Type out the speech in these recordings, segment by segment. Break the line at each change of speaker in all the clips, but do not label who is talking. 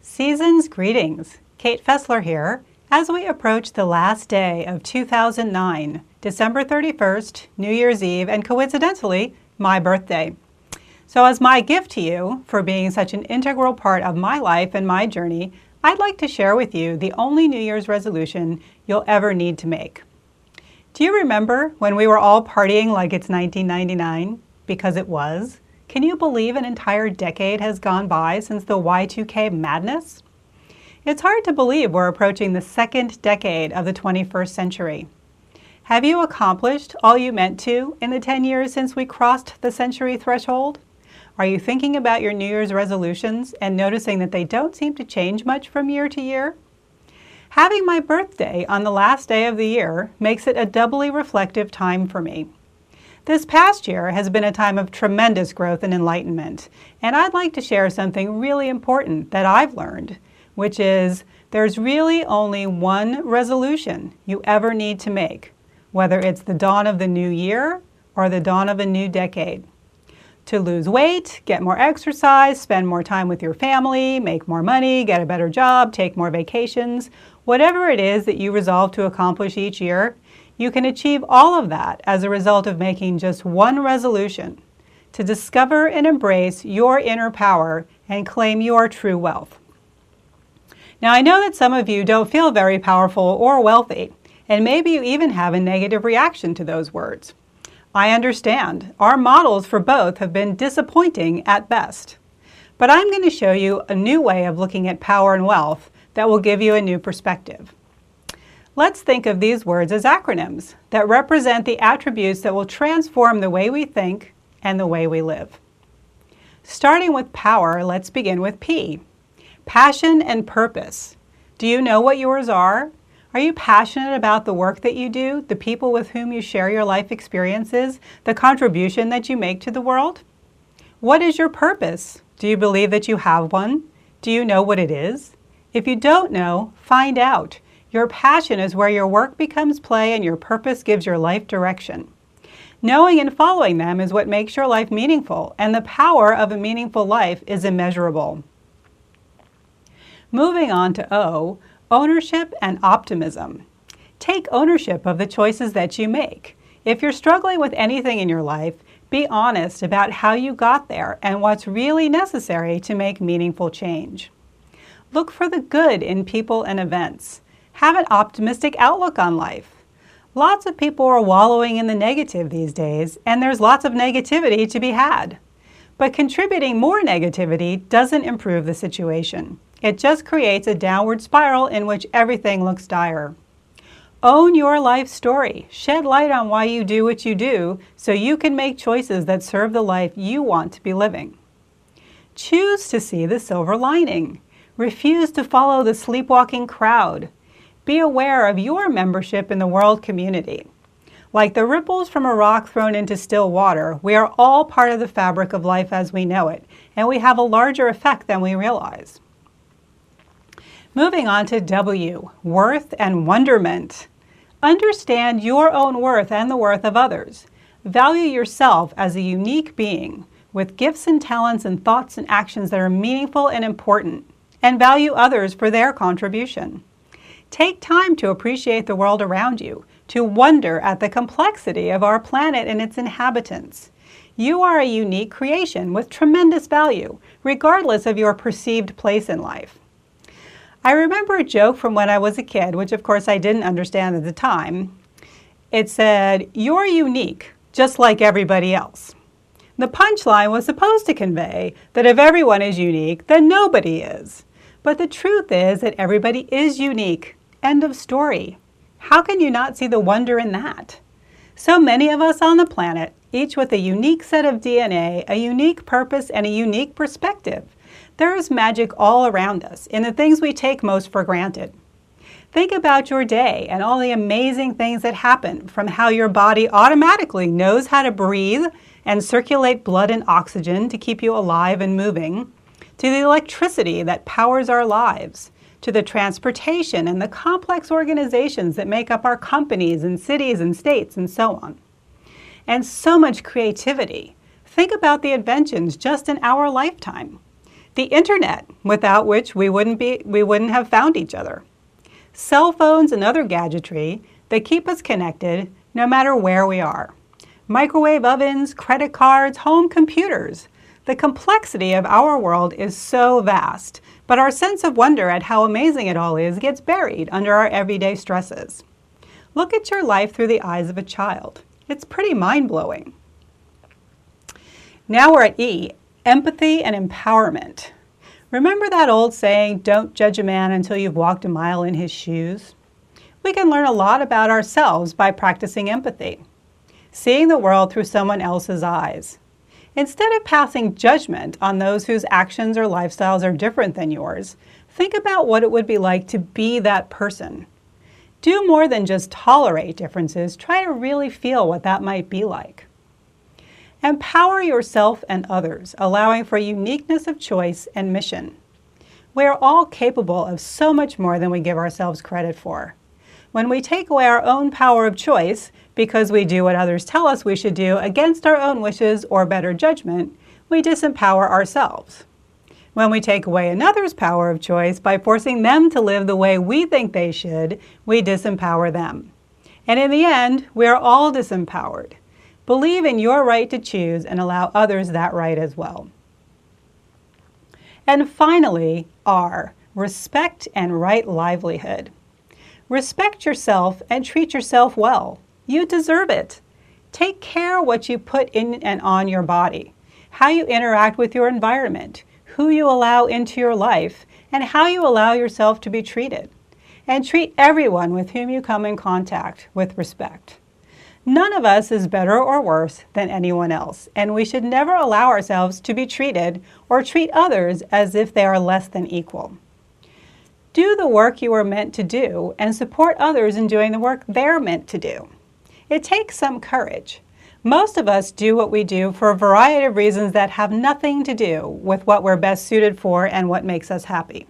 Season's greetings. Kate Fessler here, as we approach the last day of 2009, December 31st, New Year's Eve, and coincidentally, my birthday. So as my gift to you for being such an integral part of my life and my journey, I'd like to share with you the only New Year's resolution you'll ever need to make. Do you remember when we were all partying like it's 1999? Because it was. Can you believe an entire decade has gone by since the Y2K madness? It's hard to believe we're approaching the second decade of the 21st century. Have you accomplished all you meant to in the 10 years since we crossed the century threshold? Are you thinking about your New Year's resolutions and noticing that they don't seem to change much from year to year? Having my birthday on the last day of the year makes it a doubly reflective time for me. This past year has been a time of tremendous growth and enlightenment, and I'd like to share something really important that I've learned, which is there's really only one resolution you ever need to make, whether it's the dawn of the new year or the dawn of a new decade. To lose weight, get more exercise, spend more time with your family, make more money, get a better job, take more vacations, whatever it is that you resolve to accomplish each year, you can achieve all of that as a result of making just one resolution to discover and embrace your inner power and claim your true wealth. Now, I know that some of you don't feel very powerful or wealthy, and maybe you even have a negative reaction to those words. I understand. Our models for both have been disappointing at best. But I'm going to show you a new way of looking at power and wealth that will give you a new perspective. Let's think of these words as acronyms that represent the attributes that will transform the way we think and the way we live. Starting with power, let's begin with P. Passion and purpose. Do you know what yours are? Are you passionate about the work that you do, the people with whom you share your life experiences, the contribution that you make to the world? What is your purpose? Do you believe that you have one? Do you know what it is? If you don't know, find out. Your passion is where your work becomes play and your purpose gives your life direction. Knowing and following them is what makes your life meaningful, and the power of a meaningful life is immeasurable. Moving on to O, ownership and optimism. Take ownership of the choices that you make. If you're struggling with anything in your life, be honest about how you got there and what's really necessary to make meaningful change. Look for the good in people and events. Have an optimistic outlook on life. Lots of people are wallowing in the negative these days, and there's lots of negativity to be had. But contributing more negativity doesn't improve the situation. It just creates a downward spiral in which everything looks dire. Own your life story. Shed light on why you do what you do so you can make choices that serve the life you want to be living. Choose to see the silver lining. Refuse to follow the sleepwalking crowd. Be aware of your membership in the world community. Like the ripples from a rock thrown into still water, we are all part of the fabric of life as we know it, and we have a larger effect than we realize. Moving on to W, worth and wonderment. Understand your own worth and the worth of others. Value yourself as a unique being with gifts and talents and thoughts and actions that are meaningful and important, and value others for their contribution. Take time to appreciate the world around you, to wonder at the complexity of our planet and its inhabitants. You are a unique creation with tremendous value, regardless of your perceived place in life. I remember a joke from when I was a kid, which of course I didn't understand at the time. It said, "You're unique, just like everybody else." The punchline was supposed to convey that if everyone is unique, then nobody is. But the truth is that everybody is unique. End of story. How can you not see the wonder in that? So many of us on the planet, each with a unique set of DNA, a unique purpose, and a unique perspective. There is magic all around us in the things we take most for granted. Think about your day and all the amazing things that happen, from how your body automatically knows how to breathe and circulate blood and oxygen to keep you alive and moving, to the electricity that powers our lives, to the transportation and the complex organizations that make up our companies and cities and states and so on. And so much creativity. Think about the inventions just in our lifetime. The internet, without which we wouldn't have found each other. Cell phones and other gadgetry that keep us connected no matter where we are. Microwave ovens, credit cards, home computers. The complexity of our world is so vast, but our sense of wonder at how amazing it all is gets buried under our everyday stresses. Look at your life through the eyes of a child. It's pretty mind-blowing. Now we're at E, empathy and empowerment. Remember that old saying, don't judge a man until you've walked a mile in his shoes? We can learn a lot about ourselves by practicing empathy, seeing the world through someone else's eyes. Instead of passing judgment on those whose actions or lifestyles are different than yours, think about what it would be like to be that person. Do more than just tolerate differences, try to really feel what that might be like. Empower yourself and others, allowing for uniqueness of choice and mission. We are all capable of so much more than we give ourselves credit for. When we take away our own power of choice because we do what others tell us we should do against our own wishes or better judgment, we disempower ourselves. When we take away another's power of choice by forcing them to live the way we think they should, we disempower them. And in the end, we are all disempowered. Believe in your right to choose and allow others that right as well. And finally, R, respect and right livelihood. Respect yourself and treat yourself well. You deserve it. Take care what you put in and on your body, how you interact with your environment, who you allow into your life, and how you allow yourself to be treated. And treat everyone with whom you come in contact with respect. None of us is better or worse than anyone else, and we should never allow ourselves to be treated or treat others as if they are less than equal. Do the work you are meant to do and support others in doing the work they're meant to do. It takes some courage. Most of us do what we do for a variety of reasons that have nothing to do with what we're best suited for and what makes us happy.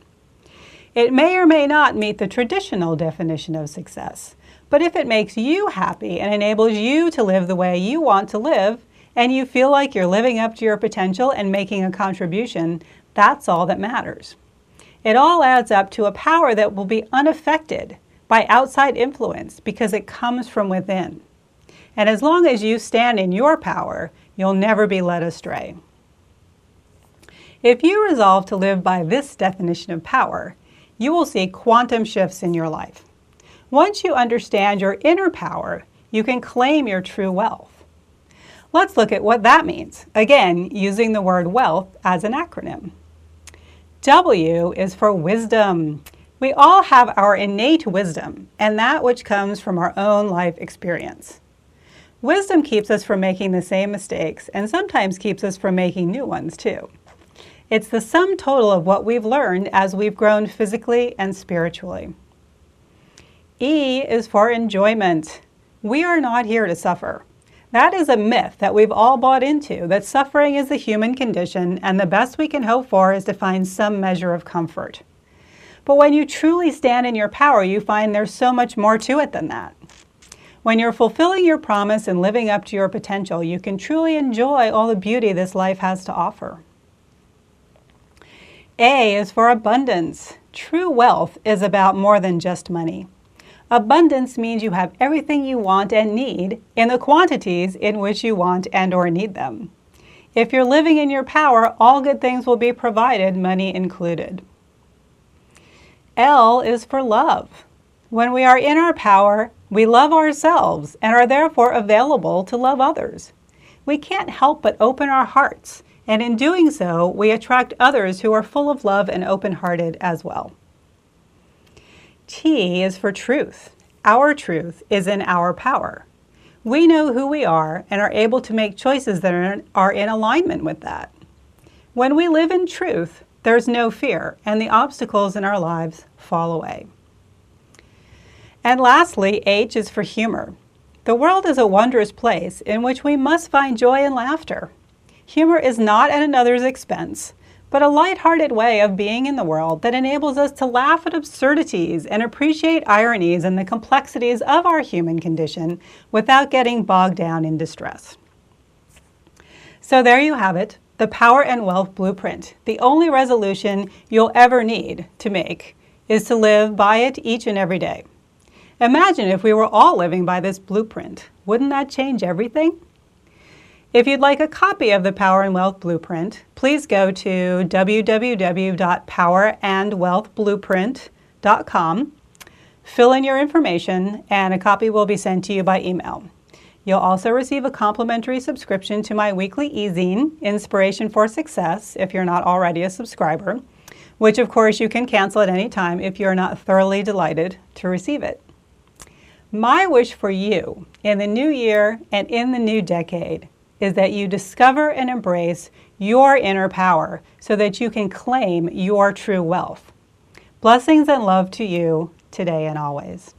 It may or may not meet the traditional definition of success, but if it makes you happy and enables you to live the way you want to live, and you feel like you're living up to your potential and making a contribution, that's all that matters. It all adds up to a power that will be unaffected by outside influence because it comes from within. And as long as you stand in your power, you'll never be led astray. If you resolve to live by this definition of power, you will see quantum shifts in your life. Once you understand your inner power, you can claim your true wealth. Let's look at what that means, again, using the word wealth as an acronym. W is for wisdom. We all have our innate wisdom, and that which comes from our own life experience. Wisdom keeps us from making the same mistakes, and sometimes keeps us from making new ones too. It's the sum total of what we've learned as we've grown physically and spiritually. E is for enjoyment. We are not here to suffer. That is a myth that we've all bought into, that suffering is the human condition and the best we can hope for is to find some measure of comfort. But when you truly stand in your power, you find there's so much more to it than that. When you're fulfilling your promise and living up to your potential, you can truly enjoy all the beauty this life has to offer. A is for abundance. True wealth is about more than just money. Abundance means you have everything you want and need in the quantities in which you want and or need them. If you're living in your power, all good things will be provided, money included. L is for love. When we are in our power, we love ourselves and are therefore available to love others. We can't help but open our hearts, and in doing so, we attract others who are full of love and open-hearted as well. T is for truth. Our truth is in our power. We know who we are and are able to make choices that are in alignment with that. When we live in truth, there's no fear, and the obstacles in our lives fall away. And lastly, H is for humor. The world is a wondrous place in which we must find joy and laughter. Humor is not at another's expense, but a light-hearted way of being in the world that enables us to laugh at absurdities and appreciate ironies and the complexities of our human condition without getting bogged down in distress. So there you have it, The Power and Wealth Blueprint. The only resolution you'll ever need to make is to live by it each and every day. Imagine if we were all living by this blueprint. Wouldn't that change everything? If you'd like a copy of the Power and Wealth Blueprint, please go to www.powerandwealthblueprint.com, fill in your information, and a copy will be sent to you by email. You'll also receive a complimentary subscription to my weekly e-zine, Inspiration for Success, if you're not already a subscriber, which of course you can cancel at any time if you're not thoroughly delighted to receive it. My wish for you in the new year and in the new decade is that you discover and embrace your inner power so that you can claim your true wealth. Blessings and love to you today and always.